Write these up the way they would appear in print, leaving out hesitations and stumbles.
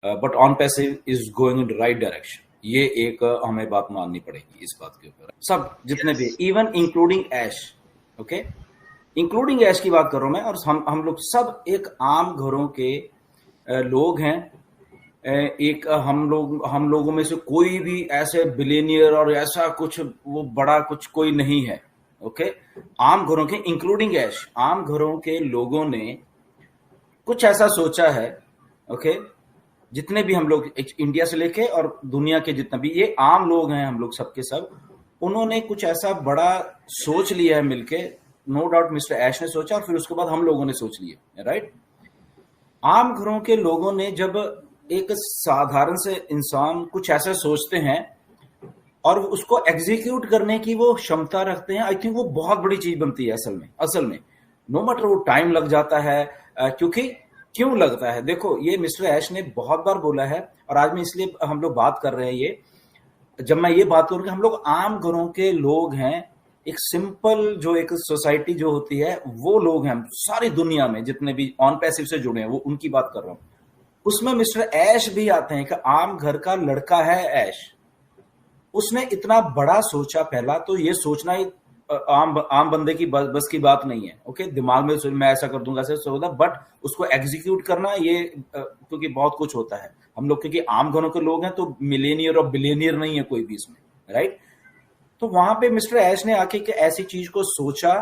But on passive is going in the right direction. ये एक हमें बात माननी पड़ेगी इस बात के ऊपर, सब जितने भी, इवन इंक्लूडिंग ऐश। ओके, इंक्लूडिंग ऐश की बात कर रहा हूं मैं, और हम लोग सब एक आम घरों के लोग हैं। एक हम लोगों में से कोई भी ऐसे बिलियनियर और ऐसा कुछ वो बड़ा कुछ कोई नहीं है। ओके, आम घरों के, इंक्लूडिंग ऐश, आम घरों के लोगों ने कुछ ऐसा सोचा है। ओके, जितने भी हम लोग इंडिया से लेके और दुनिया के जितना भी ये आम लोग हैं, हम लोग सबके सब, उन्होंने कुछ ऐसा बड़ा सोच लिया है मिलके। नो डाउट मिस्टर ऐश ने सोचा, और फिर उसके बाद हम लोगों ने सोच लिया, राइट। आम घरों के लोगों ने, जब एक साधारण से इंसान कुछ ऐसा सोचते हैं और उसको एग्जीक्यूट करने की वो क्षमता रखते हैं, आई थिंक वो बहुत बड़ी चीज बनती है असल में। नो मैटर वो टाइम लग जाता है, क्योंकि क्यों लगता है, देखो ये मिस्टर ऐश ने बहुत बार बोला है, और आज में इसलिए हम लोग बात कर रहे हैं ये, जब मैं ये बात करूं कि हम लोग आम घरों के लोग हैं, एक सिंपल जो एक सोसाइटी जो होती है, वो लोग हैं सारी दुनिया में जितने भी ऑन पैसिव से जुड़े हैं, वो उनकी बात कर रहा हूं। उसमें मिस्टर ऐश भी आते हैं कि आम घर का लड़का है ऐश, उसने इतना बड़ा सोचा। पहला तो ये सोचना ही आम बंदे की बस की बात नहीं है। ओके, दिमाग में मैं ऐसा कर दूंगा ऐसा सोचा, बट उसको एग्जीक्यूट करना ये क्योंकि बहुत कुछ होता है। हम लोग क्योंकि आम घरों के लोग हैं, तो मिलेनियर और बिलियनियर नहीं है कोई भी इसमें, राइट। तो वहां पे मिस्टर ऐश ने आके ऐसी चीज को सोचा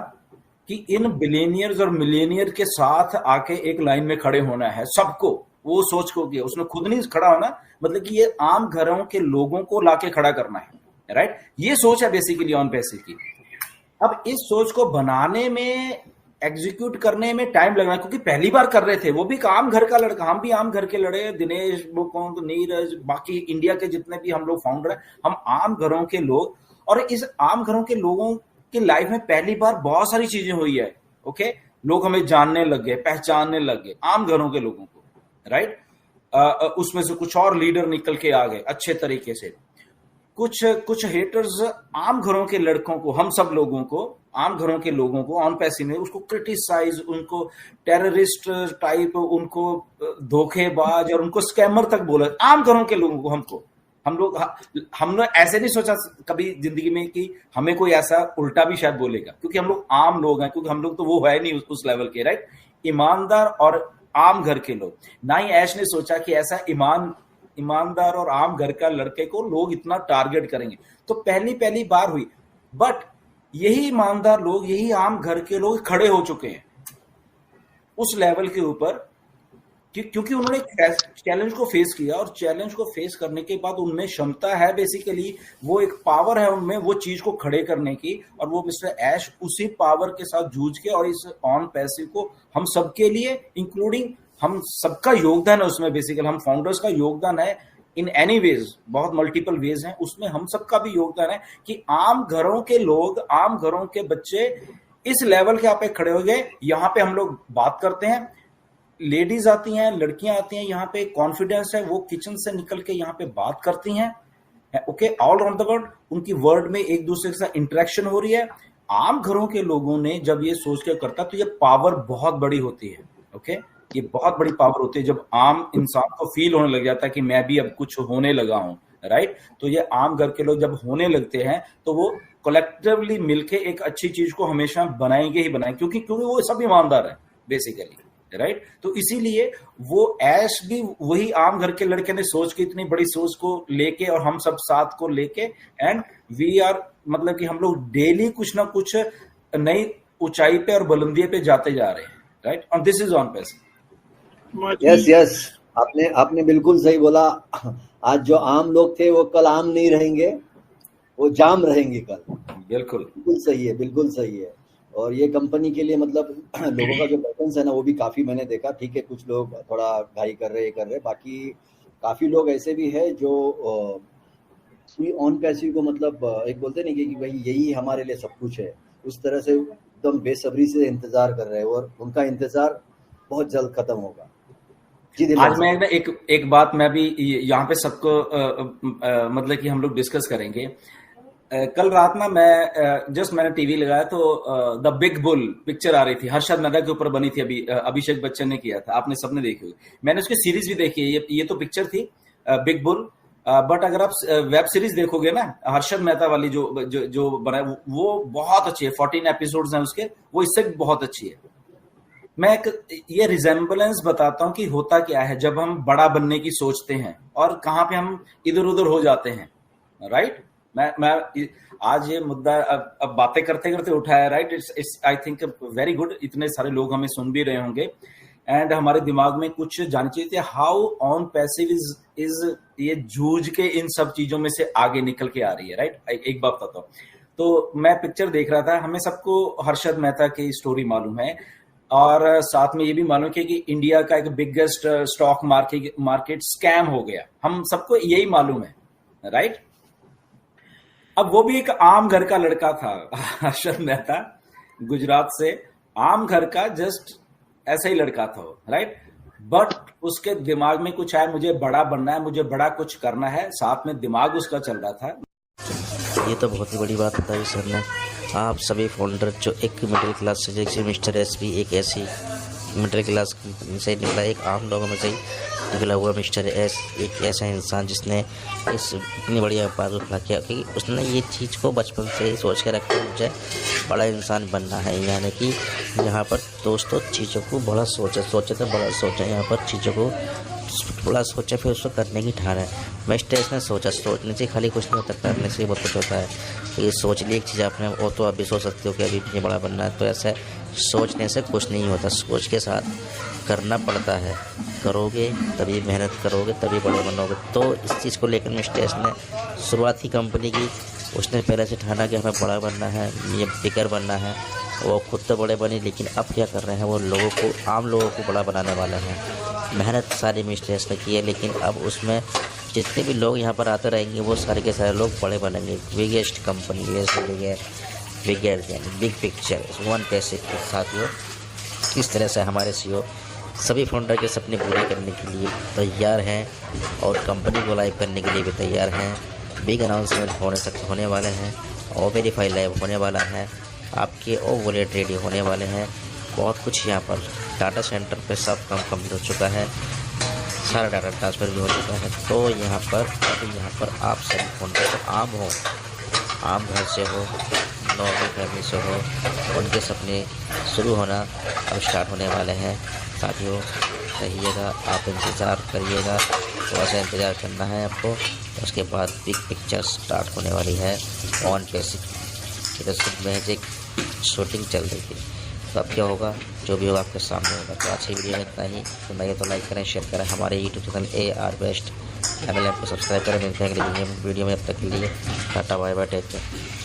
कि इन बिलियनियर्स और मिलेनियर के साथ आके एक लाइन में खड़े होना है सबको। वो सोच को किया, उसने खुद नहीं खड़ा होना, मतलब कि ये आम घरों के लोगों को लाके खड़ा करना है, राइट। ये सोच है बेसिकली ऑन पैसिव की। अब इस सोच को बनाने में, एग्जीक्यूट करने में टाइम लगना, क्योंकि पहली बार कर रहे थे, वो भी आम घर का लड़का, हम भी आम घर के लड़े, दिनेश, मुकुंद, नीरज, बाकी इंडिया के जितने भी हम लोग फाउंडर हैं, हम आम घरों के लोग। और इस आम घरों के लोगों की लाइफ में पहली बार बहुत सारी चीजें हुई है। ओके, लोग हमें जानने लग गए, पहचानने लग गए आम घरों के लोगों को, राइट। उसमें से कुछ और लीडर निकल के आ गए अच्छे तरीके से। कुछ हेटर्स आम घरों के लड़कों को, हम सब लोगों को, आम घरों के लोगों को ऑन पैसिव में उसको क्रिटिसाइज, उनको टेररिस्ट टाइप, उनको धोखेबाज और उनको स्कैमर तक बोला आम घरों के लोगों को। हमने ऐसे नहीं सोचा कभी जिंदगी में कि हमें कोई ऐसा उल्टा भी शायद बोलेगा, क्योंकि हम लोग आम लोग हैं, क्योंकि हम लोग तो वो है नहीं उस लेवल के, राइट। ईमानदार और आम घर के लोग। ना ही ऐश ने सोचा कि ऐसा ईमानदार और आम घर का लड़के को लोग इतना टारगेट करेंगे। तो पहली बार हुई, बट यही ईमानदार लोग, यही आम घर के लोग खड़े हो चुके हैं उस लेवल के ऊपर, क्योंकि उन्होंने चैलेंज को फेस किया, और चैलेंज को फेस करने के बाद उनमें क्षमता है, बेसिकली वो एक पावर है उनमें वो चीज को खड़े करने की। और वो मिस्टर ऐश उसी पावर के साथ जूझ के, और इस ऑन पैसिव को हम सबके लिए, इंक्लूडिंग हम सबका योगदान है उसमें, बेसिकली हम फाउंडर्स का योगदान है इन एनी वेज, बहुत मल्टीपल वेज हैं उसमें, हम सबका भी योगदान है कि आम घरों के लोग, आम घरों के बच्चे इस लेवल के यहाँ पे खड़े हो गए। यहाँ पे हम लोग बात करते हैं, लेडीज आती हैं, लड़कियां आती हैं, यहाँ पे कॉन्फिडेंस है, वो किचन से निकल के यहाँ पे बात करती हैं। Okay, all around the world उनकी वर्ल्ड में एक दूसरे के साथ इंटरेक्शन हो रही है। आम घरों के लोगों ने जब ये सोच के करता, तो ये पावर बहुत बड़ी होती है। ओके, ये बहुत बड़ी पावर होती है जब आम इंसान को फील होने लग जाता है कि मैं भी अब कुछ होने लगा हूं, राइट। तो ये आम घर के लोग जब होने लगते हैं, तो वो कलेक्टिवली मिलके एक अच्छी चीज को हमेशा बनाएंगे ही बनाएंगे, क्योंकि वो सब ईमानदार है बेसिकली, राइट। तो इसीलिए वो ऐश भी वही आम घर के लड़के ने सोच के, इतनी बड़ी सोच को लेके, और हम सब साथ को लेके, एंड वी आर, मतलब कि हम लोग डेली कुछ ना कुछ नई ऊंचाई पे और बुलंदी पे जाते जा रहे हैं, राइट। और this is on passive. Yes, आपने बिल्कुल सही बोला। आज जो आम लोग थे वो कल आम नहीं रहेंगे, वो जाम रहेंगे कल। बिल्कुल सही है। और ये कंपनी के लिए, मतलब लोगों का जो पैटर्न है ना, वो भी काफी मैंने देखा। ठीक है, कुछ लोग थोड़ा घाई कर रहे, बाकी काफी लोग ऐसे भी है जो ऑन पैसिव को, मतलब एक बोलते नहीं कि भाई यही हमारे लिए सब कुछ है, उस तरह से एकदम बेसब्री से इंतजार कर रहे हैं, और उनका इंतजार बहुत जल्द खत्म होगा। आज मैं एक बात मैं भी यहाँ पे सबको मतलब कि हम लोग डिस्कस करेंगे। कल रात ना मैं जस्ट मैंने टीवी लगाया तो द बिग बुल पिक्चर आ रही थी, हर्षद मेहता के ऊपर बनी थी, अभी अभिषेक बच्चन ने किया था, आपने सबने देखी होगी। मैंने उसकी सीरीज भी देखी है, ये तो पिक्चर थी बिग बुल, बट अगर आप वेब सीरीज देखोगे ना हर्षद मेहता वाली जो बना है वो बहुत अच्छी है, 14 एपिसोड्स हैं उसके, वो इससे भी बहुत अच्छी है। मैं ये रिजेम्बलेंस बताता हूं कि होता क्या है जब हम बड़ा बनने की सोचते हैं और कहां पे हम इधर उधर हो जाते हैं, राइट। मैं आज ये मुद्दा अब बातें करते करते उठाया, right. It's I think very good, इतने सारे लोग हमें सुन भी रहे होंगे एंड हमारे दिमाग में कुछ जानी चाहिए थी हाउ ऑन पैसिव इज ये जूझ के इन सब चीजों में से आगे निकल के आ रही है, राइट। एक बात बताता हूँ, तो मैं पिक्चर देख रहा था, हमें सबको हर्षद मेहता की स्टोरी मालूम है और साथ में ये भी मालूम है कि इंडिया का एक बिगेस्ट स्टॉक मार्केट स्कैम हो गया, हम सबको यही मालूम है, राइट। अब वो भी एक आम घर का लड़का था हर्षद मेहता, गुजरात से, आम घर का जस्ट ऐसा ही लड़का था, राइट। बट उसके दिमाग में कुछ आया, मुझे बड़ा बनना है, मुझे बड़ा कुछ करना है, साथ में दिमाग उसका चल रहा था। ये तो बहुत ही बड़ी बात बताई सर ने। आप सभी फोल्डर जो एक मिडिल क्लास से, जैसे मिस्टर एस भी एक ऐसी मिडिल क्लास से निकला, एक आम लोगों में से ही निकला हुआ मिस्टर एस एक ऐसा इंसान जिसने इस इतनी बड़ी व्यापार उठा किया कि उसने ये चीज़ को बचपन से ही सोच के रखा, मुझे बड़ा इंसान बनना है। यानी कि यहाँ पर दोस्तों चीज़ों को बड़ा सोचे तो बड़ा सोचा, यहाँ पर चीज़ों को बड़ा सोचा फिर उसको करने की ठान है। मिस्टर एस ने सोचा, सोचने से खाली कुछ नहीं होता, करने से बहुत कुछ होता है। तो ये सोच ली एक चीज़ आपने, वो तो आप भी सोच सकते हो कि अभी मुझे बड़ा बनना है, तो ऐसे सोचने से कुछ नहीं होता, सोच के साथ करना पड़ता है, करोगे तभी मेहनत करोगे तभी बड़े बनोगे। तो इस चीज़ को लेकर मिस्टर एस ने शुरुआत की कंपनी की, उसने पहले से ठाना कि हमें बड़ा बनना है, ये बिगर बनना है। वो खुद तो बड़े बने, लेकिन अब क्या कर रहे हैं, वो लोगों को, आम लोगों को बड़ा बनाने वाले हैं। मेहनत सारी मिस्टर एस ने की है, लेकिन अब उसमें जितने भी लोग यहाँ पर आते रहेंगे वो सारे के सारे लोग बड़े बनेंगे। बिगेस्ट कंपनी, बिगर यानी बिग पिक्चर, वन पैसे के साथ वो इस तरह से हमारे सीईओ सभी फाउंडर के सपने पूरे करने के लिए तैयार हैं और कंपनी को लाइव करने के लिए भी तैयार हैं। बिग अनाउंसमेंट होने वाले हैं, और वेरीफाई लाइव होने वाला है, आपके ओ वॉलेट रेडी होने वाले हैं। बहुत कुछ यहाँ पर डाटा सेंटर पे सब काम कंप्लीट हो चुका है, सारा डाटा ट्रांसफ़र भी हो चुका है। तो यहाँ पर आप सभी फाउंडर तो आम घर से हो, नॉर्मल फैमिली से हो, उनके सपने शुरू होना अब स्टार्ट होने वाले हैं। साथियों रहिएगा, आप इंतज़ार करिएगा, थोड़ा सा इंतज़ार करना है आपको। उसके बाद बिग पिक्चर स्टार्ट होने वाली है ऑन पैसिव, इधर मैजिक शूटिंग चल रही थी। तो अब क्या होगा, जो भी होगा आपके सामने होगा। तो अच्छी वीडियो में इतना ही, तो लगे तो लाइक करें, शेयर करें, हमारे YouTube channel AR best MLM को सब्सक्राइब करें। मिलते हैं अगली वीडियो में, अब तक के लिए tata bye bye, take care.